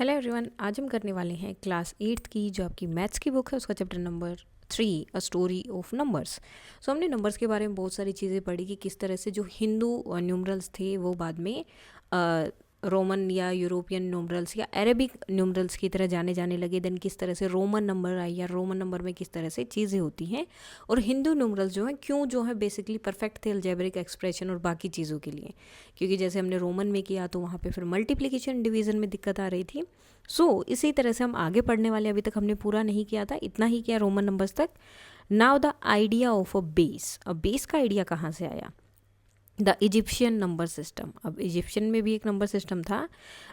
Hello everyone, आज हम करने वाले हैं क्लास 8th की जो आपकी मैथ्स की बुक है उसका chapter number 3 a story of numbers. So हमने नंबर्स के बारे में बहुत सारी चीज़ें पढ़ी कि किस तरह से जो हिंदू न्यूमरल्स थे वो बाद में रोमन या यूरोपियन न्यूमरल्स या अरेबिक न्यूमरल्स की तरह जाने लगे। देन किस तरह से रोमन नंबर आई या रोमन नंबर में किस तरह से चीज़ें होती हैं, और हिंदू न्यूमरल्स जो हैं क्यों जो है बेसिकली परफेक्ट थे अलजेब्रिक एक्सप्रेशन और बाकी चीज़ों के लिए, क्योंकि जैसे हमने रोमन में किया तो वहाँ पे फिर मल्टीप्लिकेशन डिवीज़न में दिक्कत आ रही थी। इसी तरह से हम आगे पढ़ने वाले, अभी तक हमने पूरा नहीं किया था, इतना ही किया रोमन नंबर्स तक। Now the idea of a base का आइडिया कहाँ से आया? The Egyptian number system. अब इजिप्शियन में भी एक नंबर सिस्टम था।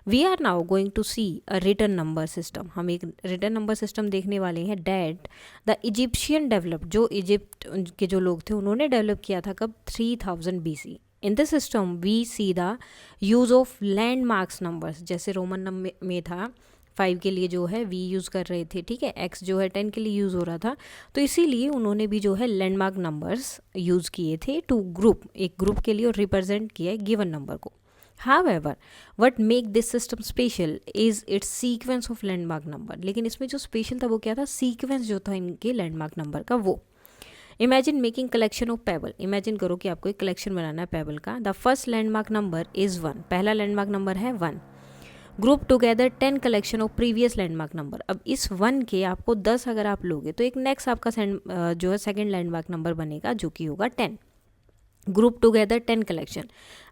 We are now going to see a written number system. हम एक रिटन नंबर सिस्टम देखने वाले हैं डैट द इजिप्शियन डेवलप, जो इजिप्ट के जो लोग थे उन्होंने डेवलप किया था कब? 3000 BC। In this system we see the use of landmarks numbers. जैसे रोमन नंबर में था 5 के लिए जो है वी यूज़ कर रहे थे, ठीक है, x जो है 10 के लिए यूज़ हो रहा था, तो इसीलिए उन्होंने भी जो है लैंडमार्क नंबर्स यूज़ किए थे टू ग्रुप, एक ग्रुप के लिए, और रिप्रेजेंट किया है गिवन नंबर को। However, what make this system special is its sequence of landmark number। लेकिन इसमें जो स्पेशल था वो क्या था? सीक्वेंस जो था इनके लैंडमार्क नंबर का वो। Imagine making collection of payable. Imagine करो कि आपको एक कलेक्शन बनाना है पेबल का। The first landmark number is 1। पहला लैंडमार्क नंबर है 1। Group together 10 collection of previous landmark number. अब इस 1 के आपको 10 अगर आप लोगे तो एक नेक्स्ट आपका जो है सेकंड लैंडमार्क नंबर बनेगा जो कि होगा 10। Group together 10 collection.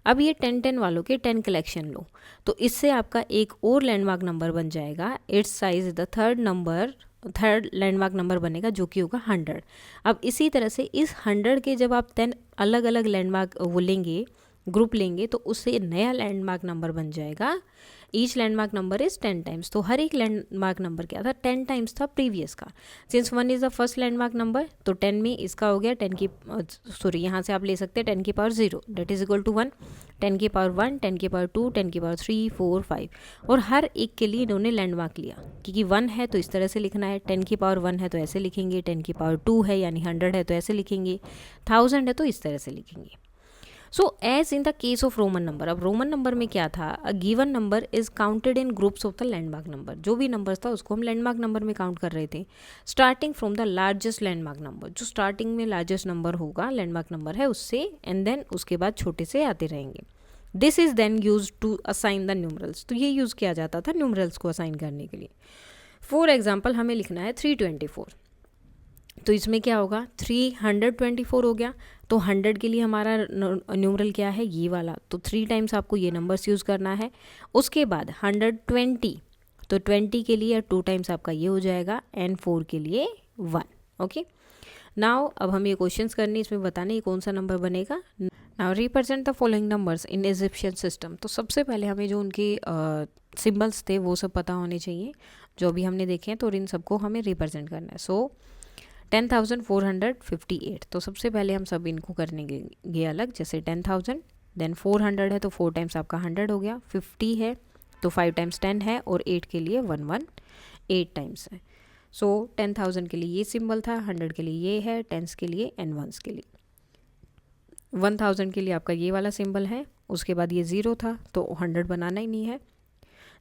अब ये 10 वालों के 10 कलेक्शन लो तो इससे आपका एक और लैंडमार्क नंबर बन जाएगा। It's size the third landmark number बनेगा जो कि होगा 100। अब इसी तरह से इस 100 के जब आप 10 अलग अलग लैंडमार्क वो लेंगे, ग्रुप लेंगे, तो उससे नया लैंडमार्क नंबर बन जाएगा। Each landmark number is 10 times. तो हर एक लैंडमार्क नंबर क्या था? 10 टाइम्स था प्रीवियस का। Since 1 is the first landmark number तो 10 में इसका हो गया 10 की सॉरी यहाँ से आप ले सकते हैं 10 की power 0 that is equal to 1, 10 की पावर 1, 10 की पावर 2, 10 की पावर 3, 4, 5, और हर एक के लिए इन्होंने लैंडमार्क लिया, क्योंकि 1 है तो इस तरह से लिखना है, 10 की पावर 1 है तो ऐसे लिखेंगे, 10 की पावर 2 है यानी 100 है तो ऐसे लिखेंगे, 1000 है तो इस तरह से लिखेंगे। So as in the case of Roman number, अब रोमन नंबर में क्या था? A given number is counted in groups of the landmark number. जो भी नंबर था उसको हम लैंडमार्क नंबर में काउंट कर रहे थे, starting from the largest landmark number. जो स्टार्टिंग में लार्जेस्ट नंबर होगा, लैंडमार्क नंबर है, उससे, एंड देन उसके बाद छोटे से आते रहेंगे। This is then use to assign the numerals. तो ये यूज़ किया जाता था न्यूमरल्स को असाइन करने के लिए। फॉर एग्जाम्पल हमें लिखना है 324, तो इसमें क्या होगा? 324 हो गया, तो 100 के लिए हमारा न्यूमरल क्या है? ये वाला। तो 3 टाइम्स आपको ये नंबर्स यूज़ करना है। उसके बाद 120, तो 20 के लिए 2 टाइम्स आपका ये हो जाएगा, एंड 4 के लिए 1। ओके, नाउ अब हम ये क्वेश्चंस करने, इसमें बताने ये कौन सा नंबर बनेगा। Now represent the following numbers in Egyptian system. तो सबसे पहले हमें जो उनके सिम्बल्स थे वो सब पता होने चाहिए जो भी हमने देखे हैं, तो इन सबको हमें रिप्रेजेंट करना है। 10,458। तो सबसे पहले हम सब इनको करने अलग, जैसे 10,000, देन 400 है तो 4 टाइम्स आपका 100 हो गया, 50 है तो 5 टाइम्स 10 है, और 8 के लिए 118 टाइम्स है। 10,000 के लिए ये सिंबल था, 100 के लिए ये है, 10s के लिए एंड 1s के लिए। 1000 के लिए आपका ये वाला सिंबल है, उसके बाद ये 0 था तो 100 बनाना ही नहीं है,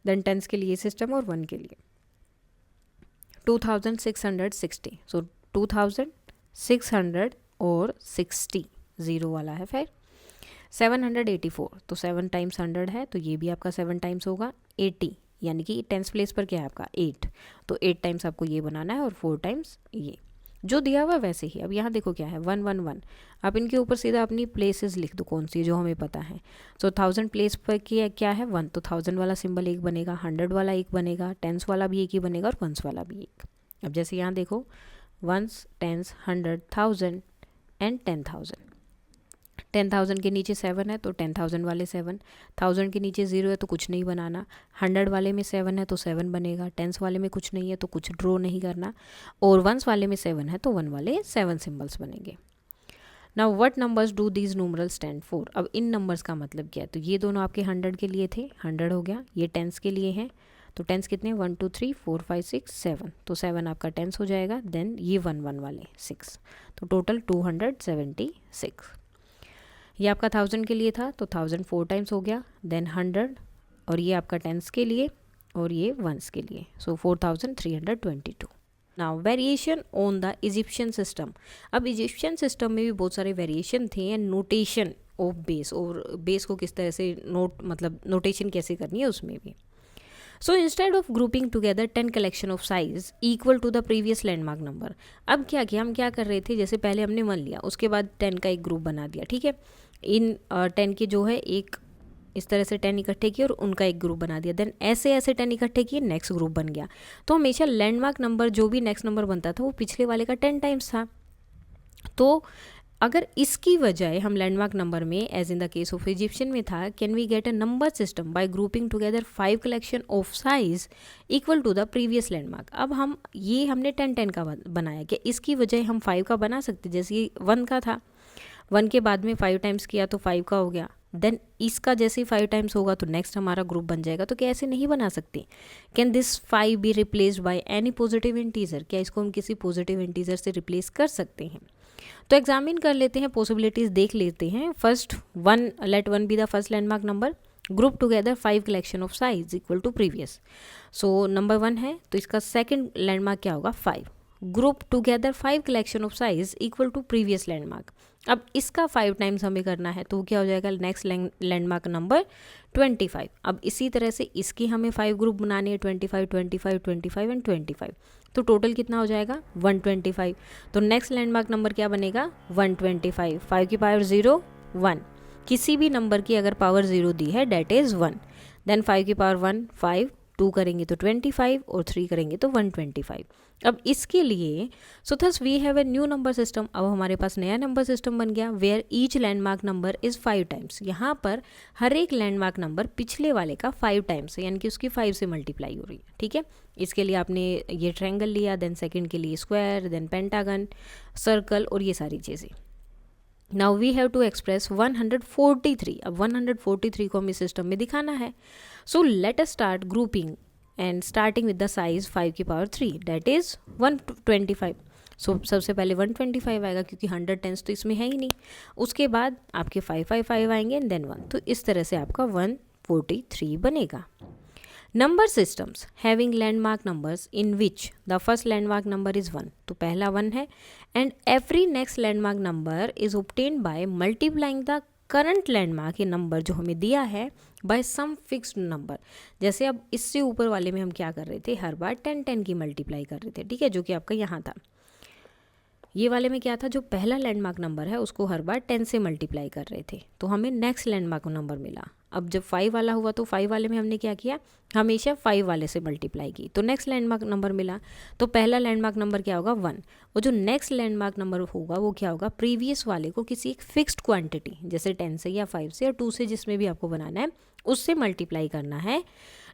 देन 10s के लिए ये सिस्टम, और 1 के लिए 2660। 2600 और 60 ज़ीरो वाला है। फिर 784, तो 7 टाइम्स 100 है तो ये भी आपका 7 टाइम्स होगा। 80 यानी कि 10th प्लेस पर क्या है आपका 8, तो 8 टाइम्स आपको ये बनाना है, और 4 टाइम्स ये जो दिया हुआ वैसे ही। अब यहाँ देखो क्या है 111, आप इनके ऊपर सीधा अपनी प्लेसेस लिख दो कौन सी जो हमें पता है। 1000 प्लेस पर क्या है 1, तो 1000 वाला सिंबल एक बनेगा, 100 वाला एक बनेगा, 10s वाला भी एक ही बनेगा, और 1s वाला भी एक। अब जैसे यहाँ देखो 1s, 10s, 100, 1000 एंड 10,000। 10,000 के नीचे 7 है तो 10,000 वाले 7, 1000 के नीचे 0 है तो कुछ नहीं बनाना, 100 वाले में 7 है तो 7 बनेगा, 10s वाले में कुछ नहीं है तो कुछ ड्रॉ नहीं करना, और 1s वाले में 7 है तो 1 वाले 7 सिम्बल्स बनेंगे। Now what numbers do these numeral stand for. अब इन नंबर्स का मतलब क्या है? तो ये दोनों आपके 100 के लिए थे, 100 हो गया, ये 10s के लिए हैं, तो 10s कितने? 1 2 3 4 5 6 7, तो 7 आपका 10s हो जाएगा, देन ये 1 1 वाले 6, तो टोटल 276। ये आपका 1000 के लिए था तो 1000 4 टाइम्स हो गया, देन 100, और ये आपका 10s के लिए और ये वंस के लिए, सो 4322। Now variation on the Egyptian system. अब इजिप्शियन सिस्टम में भी बहुत सारे वेरिएशन थे एंड नोटेशन ऑफ बेस, और बेस को किस तरह से नोटेशन कैसे करनी है उसमें भी। So instead of grouping together 10 collection of size equal to the previous landmark number, अब क्या किया, हम क्या कर रहे थे, जैसे पहले हमने 1 लिया, उसके बाद 10 का एक ग्रुप बना दिया, ठीक है। इन 10 के जो है एक इस तरह से 10 इकट्ठे किए और उनका एक ग्रुप बना दिया, देन ऐसे ऐसे 10 इकट्ठे किए, नेक्स्ट ग्रुप बन गया। तो हमेशा लैंडमार्क नंबर जो भी नेक्स्ट नंबर बनता था वो पिछले वाले का 10 टाइम्स था। तो अगर इसकी वजह हम लैंडमार्क नंबर में as in the case of Egyptian में था, can we get a number system by grouping together 5 collection of size equal to the previous landmark. अब हम ये हमने 10 का बनाया, कि इसकी वजह हम 5 का बना सकते, जैसे ये 1 का था, 1 के बाद में 5 टाइम्स किया तो 5 का हो गया, देन इसका जैसे ही 5 टाइम्स होगा तो नेक्स्ट हमारा ग्रुप बन जाएगा। तो क्या ऐसे नहीं बना सकते? Can this 5 be replaced by any positive integer, क्या इसको हम किसी पॉजिटिव इंटीजर से रिप्लेस कर सकते हैं? तो एग्जामिन कर लेते हैं, पॉसिबिलिटीज देख लेते हैं। First 1, let 1 be the first landmark number, group together 5 collection of size equal to previous. So number 1 है तो इसका सेकंड लैंडमार्क क्या होगा, 5, group together 5 collection of size equal to previous landmark. अब इसका 5 टाइम्स हमें करना है तो क्या हो जाएगा, नेक्स्ट लैंडमार्क नंबर 25। अब इसी तरह से इसकी हमें 5 ग्रुप बनाने हैं, 25 25 25 एंड 25, तो टोटल कितना हो जाएगा 125। तो नेक्स्ट लैंडमार्क नंबर क्या बनेगा 125, 5 की पावर 0 1, किसी भी नंबर की अगर पावर 0 दी है डेट इज़ 1, देन 5 की पावर 1 5, 2 करेंगे तो 25 और 3 करेंगे तो 125। अब इसके लिए so thus we have a new number system, अब हमारे पास नया नंबर सिस्टम बन गया, where each landmark number is 5 times. यहाँ पर हर एक लैंडमार्क नंबर पिछले वाले का 5 टाइम्स है, यानी कि उसकी 5 से मल्टीप्लाई हो रही है, ठीक है। इसके लिए आपने ये ट्रायंगल लिया, देन सेकंड के लिए स्क्वायर, देन पेंटागन, सर्कल और ये सारी चीज़ें। Now we have to express 143, अब 143 को हमें सिस्टम में दिखाना है। So let us start grouping and starting with the size 5 की पावर 3 डेट इज़ 125। सो सबसे पहले 125 आएगा क्योंकि 100 टेंस तो इसमें है ही नहीं, उसके बाद आपके 555 आएंगे एंड देन 1, तो इस तरह से आपका 143 बनेगा। Number systems having landmark numbers in which the first landmark number is 1, तो पहला 1 है, and every next landmark number is obtained by multiplying the current landmark, ये नंबर जो हमें दिया है, बाय सम फिक्स्ड नंबर। जैसे अब इससे ऊपर वाले में हम क्या कर रहे थे, हर बार 10 की मल्टीप्लाई कर रहे थे, ठीक है, जो कि आपका यहाँ था। ये वाले में क्या था, जो पहला लैंडमार्क नंबर है उसको हर बार 10 से मल्टीप्लाई कर रहे थे, तो हमें नेक्स्ट लैंडमार्क नंबर मिला। अब जब 5 वाला हुआ तो 5 वाले में हमने क्या किया, हमेशा 5 वाले से मल्टीप्लाई की, तो नेक्स्ट लैंडमार्क नंबर मिला। तो पहला लैंडमार्क नंबर क्या होगा 1, और जो नेक्स्ट लैंडमार्क नंबर होगा वो क्या होगा, प्रीवियस वाले को किसी एक फिक्स्ड क्वांटिटी जैसे 10 से या 5 से या 2 से, जिसमें भी आपको बनाना है उससे मल्टीप्लाई करना है।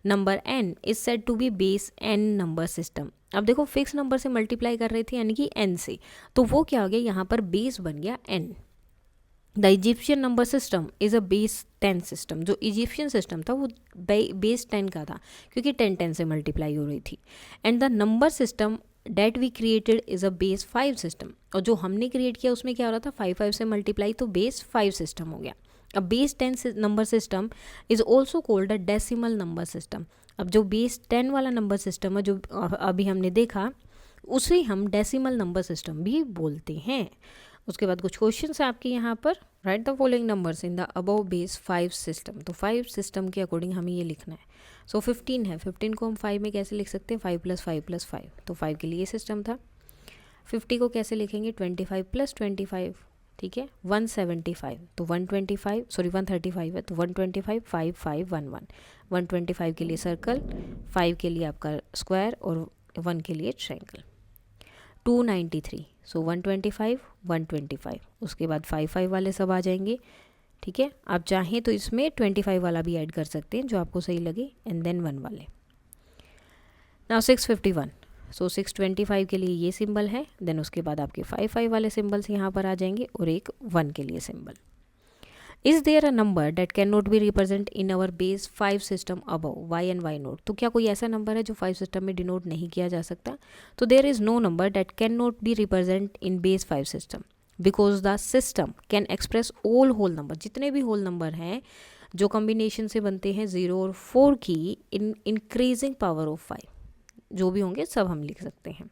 Number n is said to be base n number system. अब देखो फिक्स नंबर से मल्टीप्लाई कर रहे थे यानी कि n से, तो वो क्या हो गया, यहाँ पर बेस बन गया n। The Egyptian number system is a base 10 system, जो इजिप्शियन सिस्टम था वो बेस 10 का था क्योंकि 10 से मल्टीप्लाई हो रही थी। And the number system that we created is a base 5 system, और जो हमने क्रिएट किया उसमें क्या हो रहा था 5 से मल्टीप्लाई, तो बेस 5 सिस्टम हो गया। अब base 10 number system is also called a decimal number system. अब जो बेस 10 वाला नंबर सिस्टम है जो अभी हमने देखा, उसे हम डेसिमल नंबर सिस्टम भी बोलते हैं। उसके बाद कुछ क्वेश्चन है आपके यहाँ पर, right the following numbers in the above base 5 system, तो 5 सिस्टम के अकॉर्डिंग हमें ये लिखना है। सो 15 है, 15 को हम 5 में कैसे लिख सकते हैं, 5 + 5 + 5, तो 5 के लिए ये सिस्टम था। 50 को कैसे लिखेंगे, 25 + 25, ठीक है, 175, तो 135 है, तो 125 5 5 1 1, 125 के लिए सर्कल, 5 के लिए आपका स्क्वायर और 1 के लिए ट्रायंगल। 293, सो 125 125, उसके बाद 5 वाले सब आ जाएंगे, ठीक है। आप चाहें तो इसमें 25 वाला भी ऐड कर सकते हैं जो आपको सही लगे, एंड देन 1 वाले। नाउ 651, सो 625 के लिए ये सिंबल है, देन उसके बाद आपके 5 वाले सिंबल्स यहाँ पर आ जाएंगे और एक 1 के लिए symbol. Is there a number that can not be represent in our base 5 system above why and why not, तो क्या कोई ऐसा नंबर है जो 5 सिस्टम में डिनोट नहीं किया जा सकता, तो there is no number that can not be represent in base 5 system because the system can express all whole number, जितने भी होल नंबर हैं जो कॉम्बिनेशन से बनते हैं 0 और 4 की इन इंक्रीजिंग पावर ऑफ 5, जो भी होंगे सब हम लिख सकते हैं।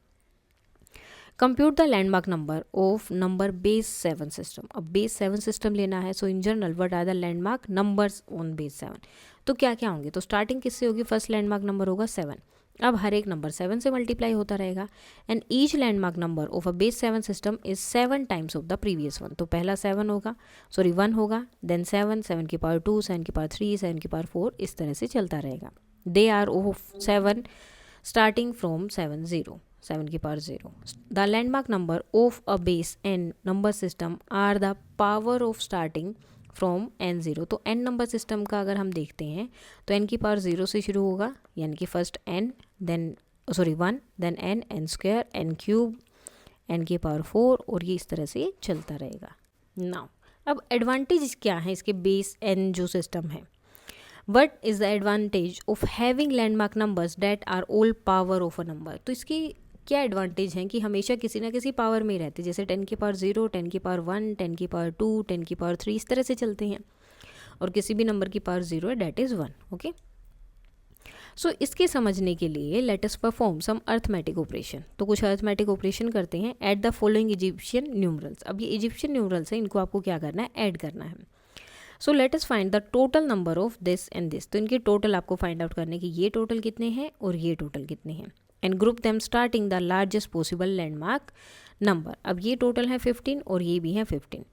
Compute the landmark number of number base 7 system. अब बेस 7 सिस्टम लेना है, so in general what are the landmark numbers on base 7। तो क्या क्या होंगे, तो स्टार्टिंग किससे होगी, फर्स्ट लैंडमार्क नंबर होगा 7। अब हर एक नंबर 7 से मल्टीप्लाई होता रहेगा and each landmark number of a base 7 system is 7 times of the previous one. तो पहला 7 होगा, सॉरी 1 होगा, देन 7, 7 की पावर 2, 7 की पावर 3, 7 की पावर 4, इस तरह से चलता रहेगा। They are of 7 starting from 7 0, 7 की power 0। The landmark number of a base n number system are the power of starting from n 0। तो n नंबर सिस्टम का अगर हम देखते हैं तो n की पावर 0 से शुरू होगा, यानी कि first n, then sorry 1, then n, n square, n cube, n की पावर 4, और ये इस तरह से चलता रहेगा। नाउ अब एडवांटेज क्या है इसके बेस n जो सिस्टम है, what is the advantage of having landmark numbers that are all power of a number. तो इसकी क्या एडवांटेज हैं कि हमेशा किसी ना किसी पावर में ही रहते, जैसे 10 की पावर 0, 10 की पावर 1, 10 की पावर 2, 10 की पावर 3, इस तरह से चलते हैं, और किसी भी नंबर की पावर 0 है, डैट इज़ 1। ओके, सो इसके समझने के लिए let us perform some arithmetic operation. तो कुछ अर्थमेटिक ऑपरेशन करते हैं at the following Egyptian numerals. अब ये इजिप्शियन न्यूमरल्स हैं, इनको आपको क्या करना है, ऐड करना है। So let us find the total number of this and this. तो इनके टोटल आपको फाइंड आउट करने की, ये टोटल कितने हैं और ये टोटल कितने हैं, and group them starting the largest possible landmark number. अब ये टोटल है 15 और ये भी है 15।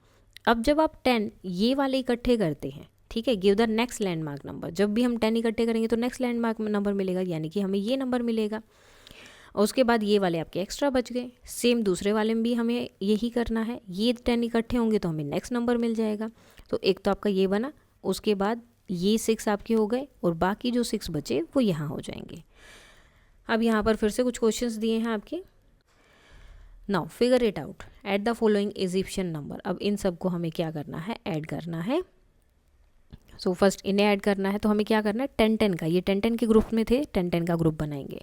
अब जब आप 10 ये वाले इकट्ठे करते हैं, ठीक है, give the next landmark number. जब भी हम 10 इकट्ठे करेंगे तो नेक्स्ट लैंडमार्क नंबर मिलेगा, यानी कि हमें ये नंबर मिलेगा, और उसके बाद ये वाले आपके एक्स्ट्रा बच गए। सेम दूसरे वाले में भी हमें यही करना है, ये 10 इकट्ठे होंगे तो हमें नेक्स्ट नंबर मिल जाएगा। तो एक तो आपका ये बना, उसके बाद ये 6 आपके हो गए, और बाकी जो 6 बचे वो यहाँ हो जाएंगे। अब यहाँ पर फिर से कुछ क्वेश्चंस दिए हैं आपके। Now figure it out at the following Egyptian number. अब इन सबको हमें क्या करना है, ऐड करना है। सो फर्स्ट इन्हें ऐड करना है, तो हमें क्या करना है, 10-10 का, ये 10-10 के ग्रुप में थे, 10-10 का ग्रुप बनाएंगे।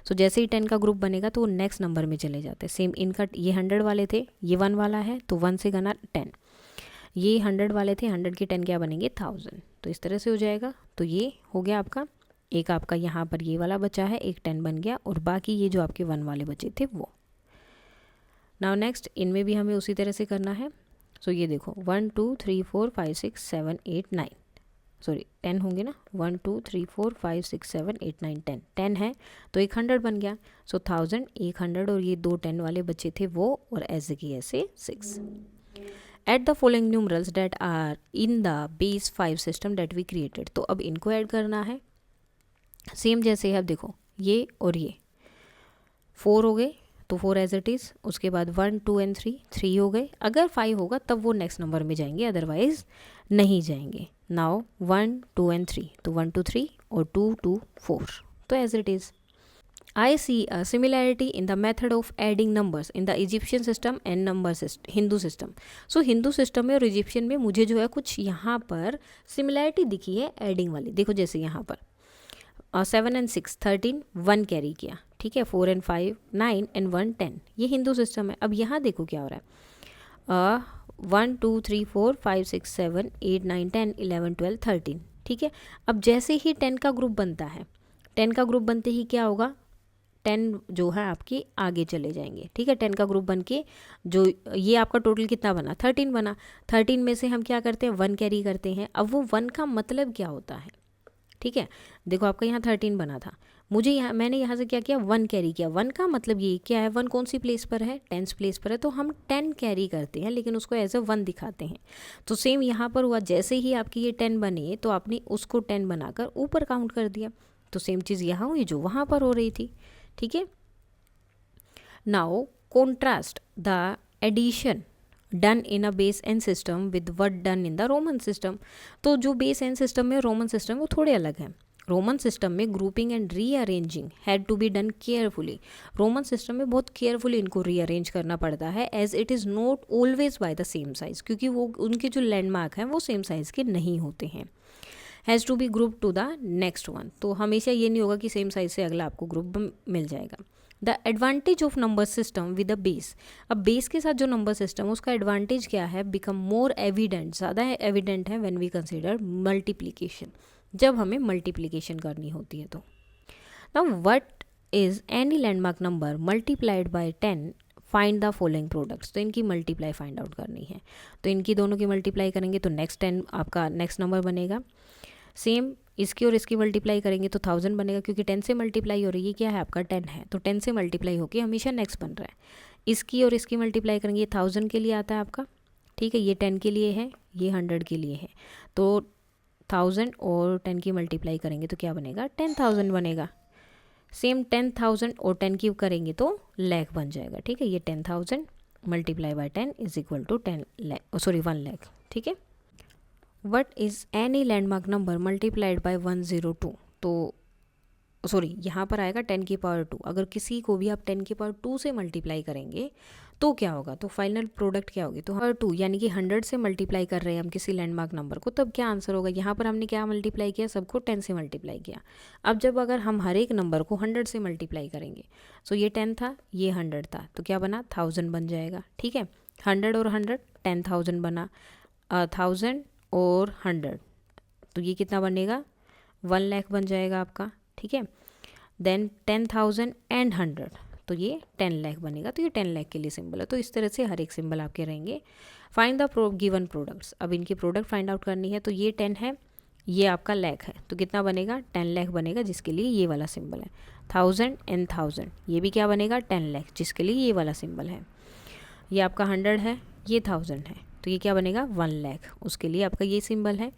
सो जैसे ही 10 का ग्रुप बनेगा तो वो नेक्स्ट नंबर में चले जाते हैं। सेम इनका, ये 100 वाले थे, ये 1 वाला है, तो 1 से गना 10, ये 100 वाले थे, 100 के 10 क्या बनेंगे, 1000। तो इस तरह से हो जाएगा। तो ये हो गया आपका, एक आपका यहाँ पर ये वाला बचा है, एक 10 बन गया, और बाकी ये जो आपके 1 वाले बचे थे वो। नाउ नेक्स्ट इनमें भी हमें उसी तरह से करना है। सो ये देखो 1 2 3 4 5 6 7 8 9, सॉरी 10 होंगे ना, 1 2 3 4 5 6 7 8 9 10, 10 है तो एक 100 बन गया। सो 1000, एक 100, और ये 2 10 वाले बचे थे वो, और ऐसे की ऐसे 6। At the following numerals that are in the base 5 system that we created. तो अब इनको ऐड करना है, सेम जैसे अब देखो ये और ये 4 हो गए, तो 4 एज इट इज़। उसके बाद 1 2 एंड 3 हो गए। अगर 5 होगा तब वो नेक्स्ट नंबर में जाएंगे, अदरवाइज नहीं जाएंगे। नाउ 1 2 एंड 3, तो 1 2 3 और 2 2 4, तो as it is. I see a similarity in the method of adding numbers in the Egyptian system and number system, Hindu system. So Hindu system में और इजिप्शियन में मुझे जो है कुछ यहाँ पर सिमिलैरिटी दिखी है एडिंग वाली। देखो जैसे यहाँ पर 7 एंड 6 13, 1 कैरी किया, ठीक है, 4 एंड 5 9 एंड 1 10, ये हिंदू सिस्टम है। अब यहाँ देखो क्या हो रहा है, 1 2 3 4 5 6 7 8 9 10 11 12 13, ठीक है। अब जैसे ही 10 का ग्रुप बनता है, 10 का ग्रुप बनते ही क्या होगा, 10 जो है आपके आगे चले जाएंगे, ठीक है। 10 का ग्रुप बन के जो ये आपका टोटल कितना बना, 13 बना। 13 में से हम क्या करते हैं, 1 कैरी करते हैं। अब वो 1 का मतलब क्या होता है, ठीक है। देखो आपका यहाँ 13 बना था, मुझे यहाँ मैंने यहाँ से क्या किया, 1 कैरी किया। 1 का मतलब ये क्या है, 1 कौन सी प्लेस पर है, 10th प्लेस पर है, तो हम 10 कैरी करते हैं, लेकिन उसको एज अ 1 दिखाते हैं। तो सेम यहाँ पर हुआ, जैसे ही आपकी ये 10 बने तो आपने उसको 10 बनाकर ऊपर काउंट कर दिया। तो सेम चीज़ यहाँ हुई जो वहाँ पर हो रही थी, ठीक है। Now contrast the addition done in a base n system with what done in the Roman system. तो जो बेस एन सिस्टम में रोमन सिस्टम वो थोड़े अलग हैं। रोमन सिस्टम में grouping and rearranging had to be done carefully. Roman system में बहुत केयरफुली इनको रीअरेंज करना पड़ता है, as it is not always by the same size, क्योंकि वो उनके जो लैंडमार्क हैं वो सेम साइज़ के नहीं होते हैं। Has to be group to the next one. तो हमेशा ये नहीं होगा कि सेम साइज से अगला आपको ग्रुप मिल जाएगा। The advantage of number system with a base, अब बेस के साथ जो नंबर सिस्टम उसका एडवांटेज क्या है, बिकम मोर एविडेंट, ज़्यादा एविडेंट है व्हेन वी कंसिडर मल्टीप्लिकेशन, जब हमें मल्टीप्लिकेशन करनी होती है। तो now what is any landmark number multiplied bye 10, find the following products. तो इनकी मल्टीप्लाई फाइंड आउट करनी है, तो इनकी दोनों की मल्टीप्लाई करेंगे तो नेक्स्ट 10 आपका नेक्स्ट नंबर बनेगा। सेम इसकी और इसकी मल्टीप्लाई करेंगे तो 1000 बनेगा, क्योंकि 10 से मल्टीप्लाई हो रही है, क्या है आपका 10 है, तो 10 से मल्टीप्लाई होकर हमेशा नेक्स्ट बन रहा है। इसकी और इसकी मल्टीप्लाई करेंगे, ये 1000 के लिए आता है आपका, ठीक है, ये 10 के लिए है, ये 100 के लिए है, तो 1000 और 10 की मल्टीप्लाई करेंगे तो क्या बनेगा, 10,000 बनेगा। सेम 10,000 और 10 क्यूब करेंगे तो लाख बन जाएगा, ठीक है। ये 10,000 multiply by 10 is equal to 10 lakh, sorry 1 lakh, ठीक है। What is any landmark number multiplied by 102, तो सॉरी यहाँ पर आएगा 10 की पावर 2। अगर किसी को भी आप 10 की पावर 2 से मल्टीप्लाई करेंगे तो क्या होगा, तो फाइनल प्रोडक्ट क्या होगी, तो पावर 2 यानी कि 100 से मल्टीप्लाई कर रहे हैं हम किसी लैंडमार्क नंबर को, तब क्या आंसर होगा। यहाँ पर हमने क्या मल्टीप्लाई किया, सबको 10 से मल्टीप्लाई किया। अब जब अगर हम हर एक नंबर को 100 से मल्टीप्लाई करेंगे, सो ये 10 था, ये 100 था, तो क्या बना, 1000 बन जाएगा, ठीक है। 100 और 100 10,000 बना, 1000 और 100 तो ये कितना बनेगा, 1 लाख बन जाएगा आपका, ठीक है। देन 10,000 एंड 100 तो ये 10 लाख बनेगा, तो ये 10 लाख के लिए सिंबल है। तो इस तरह से हर एक सिंबल आपके रहेंगे। फाइंड द गिवन प्रोडक्ट्स, अब इनकी प्रोडक्ट फाइंड आउट करनी है। तो ये 10 है, ये आपका लाख है, तो कितना बनेगा, 10 लाख बनेगा, जिसके लिए ये वाला सिंबल है। 1000 एंड 1000 ये भी क्या बनेगा, 10 लाख, जिसके लिए ये वाला सिंबल है। ये आपका 100 है, ये 1000 है, तो ये क्या बनेगा, 1 लाख, उसके लिए आपका ये सिंबल है।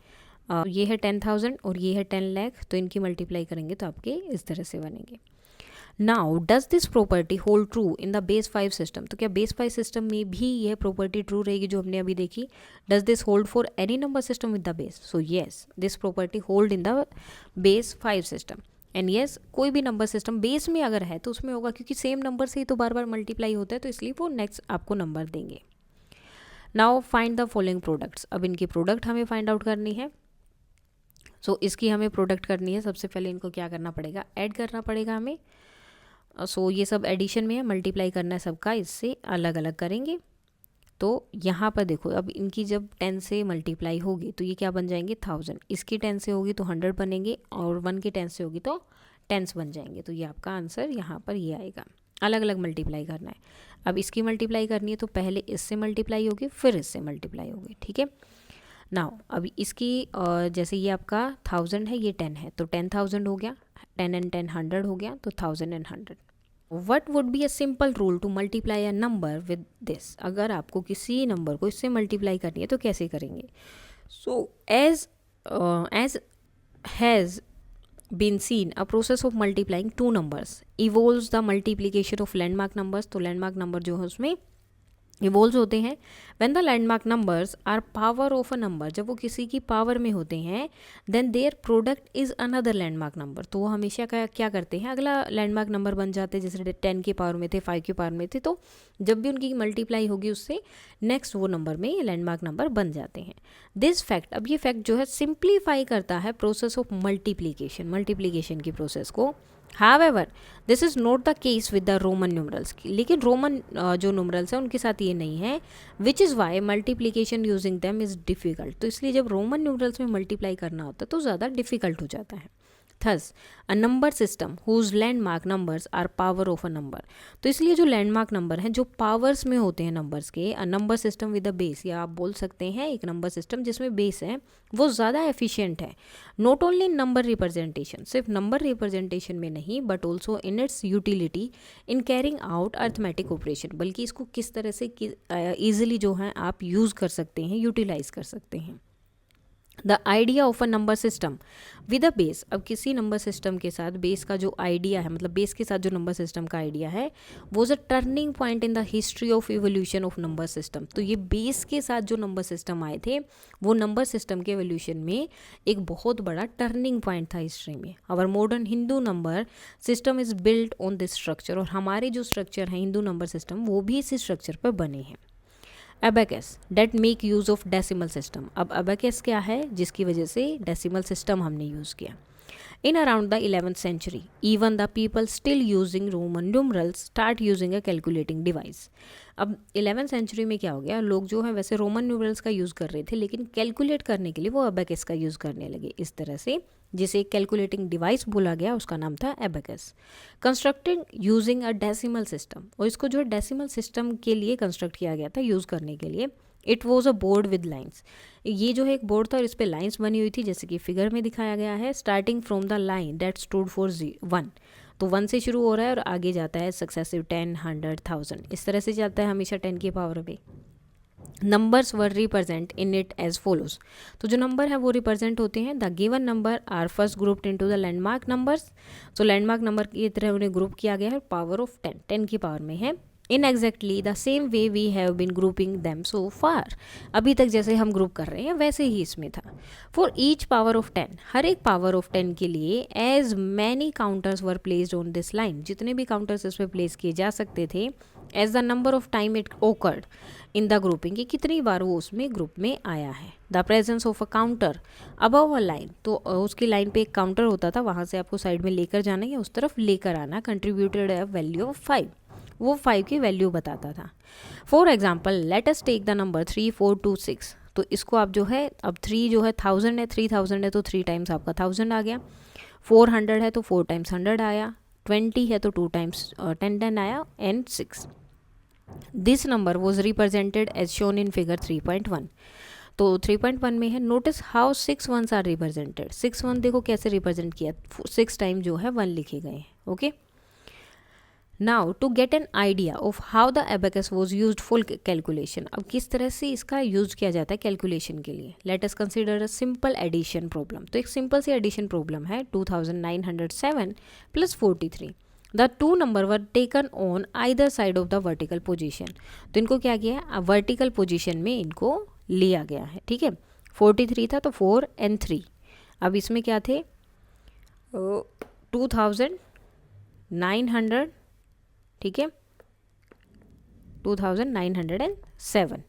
ये है 10,000 और ये है 10 लाख, तो इनकी मल्टीप्लाई करेंगे तो आपके इस तरह से बनेंगे। Now does this property hold true in the base 5 system, तो क्या बेस 5 सिस्टम में भी यह प्रॉपर्टी ट्रू रहेगी जो हमने अभी देखी। Does this hold for any number system with the base, so yes this property hold in the base 5 system and yes, कोई भी नंबर सिस्टम बेस में अगर है तो उसमें होगा, क्योंकि सेम नंबर से ही तो बार बार मल्टीप्लाई होता है, तो इसलिए वो नेक्स्ट आपको नंबर देंगे। Now find the following products, अब इनकी प्रोडक्ट हमें फाइंड आउट करनी है। सो इसकी हमें प्रोडक्ट करनी है, सबसे पहले इनको क्या करना पड़ेगा, ऐड करना पड़ेगा हमें। सो ये सब एडिशन में है, मल्टीप्लाई करना है सबका, इससे अलग अलग करेंगे। तो यहाँ पर देखो, अब इनकी जब 10 से मल्टीप्लाई होगी तो ये क्या बन जाएंगे, 1000, इसकी 10 से होगी तो 100 बनेंगे, और 1 की 10 से होगी तो 10s बन जाएंगे। तो ये आपका आंसर यहाँ पर ये आएगा, अलग अलग मल्टीप्लाई करना है। अब इसकी मल्टीप्लाई करनी है तो पहले इससे मल्टीप्लाई होगी, फिर इससे मल्टीप्लाई होगी, ठीक है। नाउ अभी इसकी जैसे ये आपका 1000 है, ये 10 है, तो 10,000 हो गया, 10 एंड 10 100 हो गया, तो 1000 and 100। What would be a simple rule to multiply a number with this, अगर आपको किसी नंबर को इससे मल्टीप्लाई करनी है तो कैसे करेंगे। So as has been seen a process of multiplying two numbers evolves the multiplication of landmark numbers, तो landmark number जो है उसमें इवोल्व होते हैं। When the landmark numbers are power of a number, जब वो किसी की पावर में होते हैं, then their product is another landmark number, तो वो हमेशा क्या करते हैं, अगला लैंडमार्क नंबर बन जाते हैं। जैसे 10 की पावर में थे, 5 की पावर में थे, तो जब भी उनकी मल्टीप्लाई होगी उससे नेक्स्ट वो नंबर में लैंडमार्क नंबर बन जाते हैं। दिस फैक्ट, अब ये फैक्ट जो है सिंप्लीफाई करता है प्रोसेस ऑफ मल्टीप्लीकेशन की प्रोसेस को। However this is not the case with the Roman numerals, लेकिन रोमन जो न्यूमरल्स हैं उनके साथ ये नहीं है। Which is why multiplication using them is difficult, तो इसलिए जब रोमन न्यूमरल्स में मल्टीप्लाई करना होता है तो ज़्यादा डिफ़िकल्ट हो जाता है। Thus a number system whose landmark numbers are power of a number, तो इसलिए जो लैंडमार्क नंबर हैं जो पावर्स में होते हैं नंबर्स के, अ number system with a base, या आप बोल सकते हैं एक नंबर सिस्टम जिसमें बेस है वो ज़्यादा एफिशिएंट है। Not only in number representation, सिर्फ नंबर रिप्रेजेंटेशन में नहीं, but also in its utility in carrying out arithmetic operation, बल्कि इसको किस तरह से ईजिली जो है आप यूज़ कर सकते हैं, यूटिलाइज कर सकते हैं। The idea of a number system with a base, अब किसी नंबर सिस्टम के साथ बेस का जो आइडिया है, मतलब बेस के साथ जो नंबर सिस्टम का आइडिया है, वो a turning point in the history of evolution of number system, तो ये बेस के साथ जो नंबर सिस्टम आए थे वो नंबर सिस्टम के एवोल्यूशन में एक बहुत बड़ा टर्निंग पॉइंट था हिस्ट्री में। Our modern Hindu number system is built on this structure, और हमारे जो स्ट्रक्चर हैं हिंदू नंबर सिस्टम वो भी इसी स्ट्रक्चर पर बने हैं। Abacus that make use of decimal system. अब एबेकस क्या है, जिसकी वजह से डेसिमल सिस्टम हमने यूज़ किया। In around the 11th century, even the people still using Roman numerals start using a calculating device. अब 11th century में क्या हो गया, लोग जो है वैसे रोमन न्यूमरल्स का यूज़ कर रहे थे, लेकिन कैलकुलेट करने के लिए वो एबेकस का यूज़ करने लगे। इस तरह से जिसे कैलकुलेटिंग डिवाइस बोला गया उसका नाम था abacus. Constructing using a decimal system, और इसको जो डेसिमल सिस्टम के लिए कंस्ट्रक्ट किया गया था यूज़ करने के लिए। It was a board with lines, ये जो है एक बोर्ड था और इस पर लाइन्स बनी हुई थी, जैसे कि फिगर में दिखाया गया है। Starting from the line that stood for 1, तो 1 से शुरू हो रहा है और आगे जाता है सक्सेसिव 10, 100, 1000, इस तरह से चलता है हमेशा 10 की पावर में। Numbers were represent in it as follows, तो जो नंबर है वो रिप्रेजेंट होते हैं। The given number are first grouped into the landmark numbers, तो लैंडमार्क नंबर की तरह उन्हें ग्रुप किया गया है। पावर ऑफ 10, 10 की पावर में है। In exactly the same way we have been grouping them so far, अभी तक जैसे हम ग्रुप कर रहे हैं वैसे ही इसमें था। फॉर ईच पावर ऑफ 10, हर एक पावर ऑफ 10 के लिए as many counters were placed on this line, जितने भी काउंटर्स इस पर प्लेस किए जा सकते थे। As the number of time it occurred in the grouping, कि कितनी बार वो उसमें ग्रुप में आया है। The presence of a counter above a line, तो उसकी लाइन पे एक काउंटर होता था, वहाँ से आपको साइड में लेकर जाना या उस तरफ लेकर आना। कंट्रीब्यूटेड अ वैल्यू ऑफ 5, वो 5 की वैल्यू बताता था। For example let us take the number 3, 4, 2, 6, तो इसको आप जो है, अब 3 जो है 1000 है, 3000 है तो 3 टाइम्स आपका 1000 आ गया। 400 है तो 4 टाइम्स 100 आया। 20 है तो 2 टाइम्स 10 10 आया। And 6, this number was represented as shown in figure 3.1, तो 3.1 में है। Notice how 6 ones are represented, 6 1 देखो कैसे रिप्रेजेंट किया, 6 टाइम जो है 1 लिखे गए। Okay, now to get an idea of how the abacus was use for calculation, अब किस तरह से इसका यूज किया जाता है कैलकुलेशन के लिए। Let us consider a simple addition problem, तो एक सिंपल सी एडिशन प्रॉब्लम है। 2907 plus 43, the two number were taken on either side of the vertical position, तो इनको क्या किया है, वर्टिकल पोजिशन में इनको लिया गया है। ठीक है, 43 था तो 4 and 3, अब इसमें क्या थे 2900, ठीक है 2907।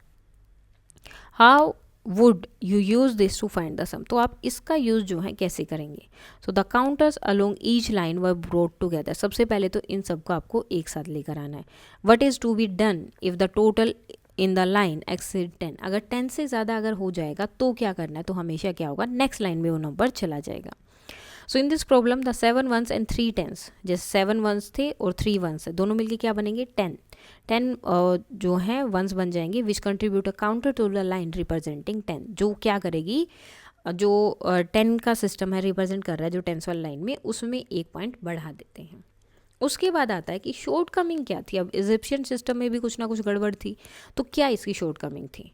How would you use this to find the sum, तो आप इसका यूज जो है कैसे करेंगे। So the counters along each line were brought together, सबसे पहले तो इन सबको आपको एक साथ लेकर आना है। What is to be done if the total in the line exceed 10, अगर 10 से ज़्यादा अगर हो जाएगा तो क्या करना है, तो हमेशा क्या होगा, नेक्स्ट लाइन में वो नंबर चला जाएगा। So in this problem the 7 1s and 3 10s, जैसे 7 1s थे और 3 1s है, दोनों मिलके क्या बनेंगे 10 जो है 1s बन जाएंगे, which contribute a counter to the line representing 10, जो क्या करेगी, जो 10 का सिस्टम है रिप्रेजेंट कर रहा है जो 10s वाली लाइन में, उसमें एक पॉइंट बढ़ा देते हैं। उसके बाद आता है कि शॉर्ट कमिंग क्या थी। अब इजिप्शियन सिस्टम में भी कुछ ना कुछ गड़बड़ थी, तो क्या इसकी शॉर्ट कमिंग थी।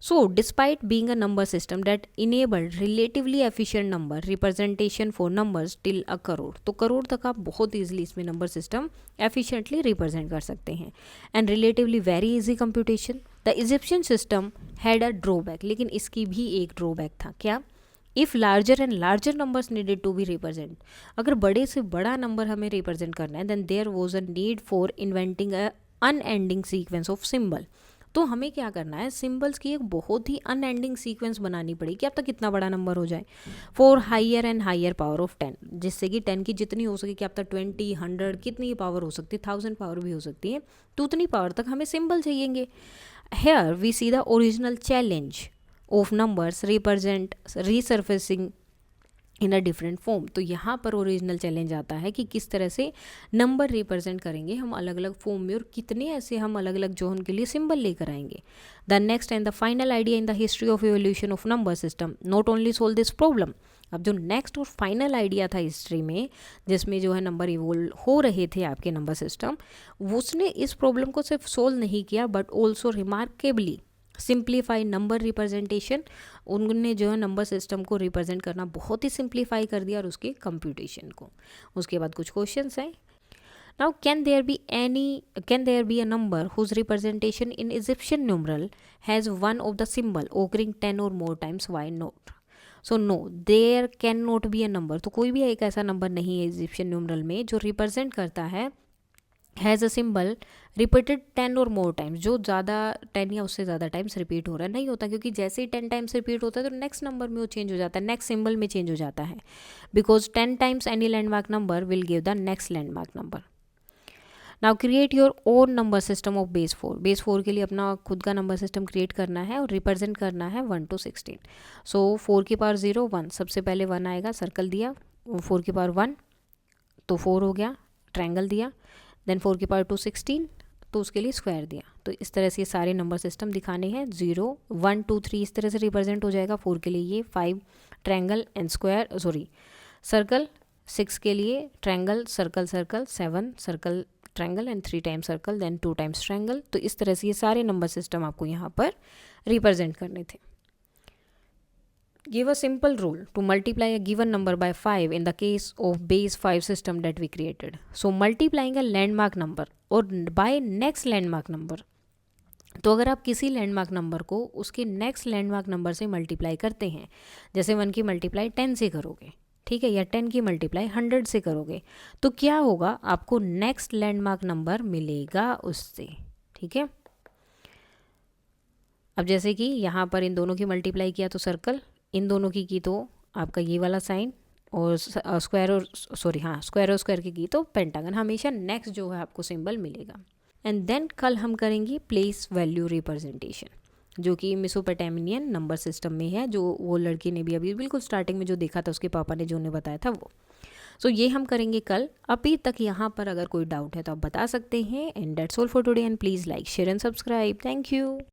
So despite being a number system that enabled relatively efficient number representation for numbers till a crore, तो करोड़ तक आप बहुत ईजिली इसमें नंबर सिस्टम एफिशिएंटली रिप्रेजेंट कर सकते हैं। And relatively very easy computation, the Egyptian system had a drawback, लेकिन इसकी भी एक ड्रॉबैक था। क्या, if larger and larger numbers needed to be represent, अगर बड़े से बड़ा नंबर हमें रिप्रेजेंट करना है, then there was a need for inventing a unending sequence of symbol, तो हमें क्या करना है, सिंबल्स की एक बहुत ही अनएंडिंग सीक्वेंस बनानी पड़ेगी, अब तक कितना बड़ा नंबर हो जाए। For higher and higher power of 10, जिससे कि 10 की जितनी हो सके, कि अब तक 20 100 कितनी पावर हो सकती है, 1000 पावर भी हो सकती है, तो उतनी पावर तक हमें सिंबल चाहिएंगे। Here we see the original challenge of numbers represent resurfacing in a different form, तो यहाँ पर ओरिजिनल चैलेंज आता है कि किस तरह से नंबर रिप्रेजेंट करेंगे हम अलग अलग फॉर्म में, और कितने ऐसे हम अलग अलग जो उनके लिए सिंबल लेकर आएंगे। The next and the final idea in the history of evolution of number system not only solve this problem, अब जो नेक्स्ट और फाइनल आइडिया था हिस्ट्री में, जिसमें जो है नंबर इवोल्व हो रहे थे आपके नंबर सिस्टम, उसने इस प्रॉब्लम को सिर्फ सोल्व नहीं किया but also remarkably simplify number representation, उनने जो है नंबर सिस्टम को रिप्रेजेंट करना बहुत ही सिंप्लीफाई कर दिया और उसके कंप्यूटेशन को। उसके बाद कुछ क्वेश्चंस हैं। Now can there be a number whose representation in Egyptian numeral has one of the symbol occurring 10 और more times, why not. So no, there can not be a number, तो कोई भी एक ऐसा नंबर नहीं है Egyptian numeral में जो रिप्रेजेंट करता है हैज़ अ सिंबल रिपीटेड 10 और मोर टाइम्स, जो ज़्यादा 10 या उससे ज़्यादा टाइम्स रिपीट हो रहा है, नहीं होता क्योंकि जैसे ही 10 टाइम्स रिपीट होता है तो नेक्स्ट नंबर में वो चेंज हो जाता है, नेक्स्ट सिंबल में चेंज हो जाता है, because 10 times any landmark number will give the next landmark number. Now create your own number system of base 4। Base 4 के लिए अपना खुद का नंबर सिस्टम क्रिएट करना है और रिप्रेजेंट करना है 1 to 16। सो 4 की पावर 0 1, सबसे पहले 1 आएगा, सर्कल दिया, 4 की पावर 1 तो 4 हो गया, ट्रायंगल दिया, देन 4 की पावर 2 16 तो उसके लिए स्क्वायर दिया। तो इस तरह से ये सारे नंबर सिस्टम दिखाने हैं, 0 1 2 3 इस तरह से रिप्रेजेंट हो जाएगा। 4 के लिए ये 5 triangle and square sorry circle, 6 के लिए triangle circle circle, 7 circle triangle and 3 times circle, then 2 times triangle. तो इस तरह से ये सारे नंबर सिस्टम आपको यहाँ पर रिप्रेजेंट करने थे। Give a simple rule to multiply a given number by 5 in the case of base 5 system that we created. So multiplying a landmark number or by next landmark number. तो अगर आप किसी landmark number को उसके next landmark number से multiply करते हैं, जैसे 1 की मल्टीप्लाई 10 से करोगे, ठीक है, या 10 की मल्टीप्लाई 100 से करोगे, तो क्या होगा, आपको नेक्स्ट लैंडमार्क नंबर मिलेगा उससे, ठीक है। अब जैसे कि यहाँ पर इन दोनों की मल्टीप्लाई किया तो सर्कल, इन दोनों की तो आपका ये वाला साइन, और स्क्वायर और सॉरी हाँ स्क्वायर और स्क्वायर की तो पेंटागन, हमेशा नेक्स्ट जो है आपको सिंबल मिलेगा। एंड देन कल हम करेंगे प्लेस वैल्यू रिप्रेजेंटेशन, जो कि मेसोपोटामियन नंबर सिस्टम में है, जो वो लड़की ने भी अभी बिल्कुल स्टार्टिंग में जो देखा था उसके पापा ने जो उन्हें बताया था वो। सो ये हम करेंगे कल। अभी तक यहाँ पर अगर कोई डाउट है तो आप बता सकते हैं। And that's all for today and please like share and subscribe. Thank you.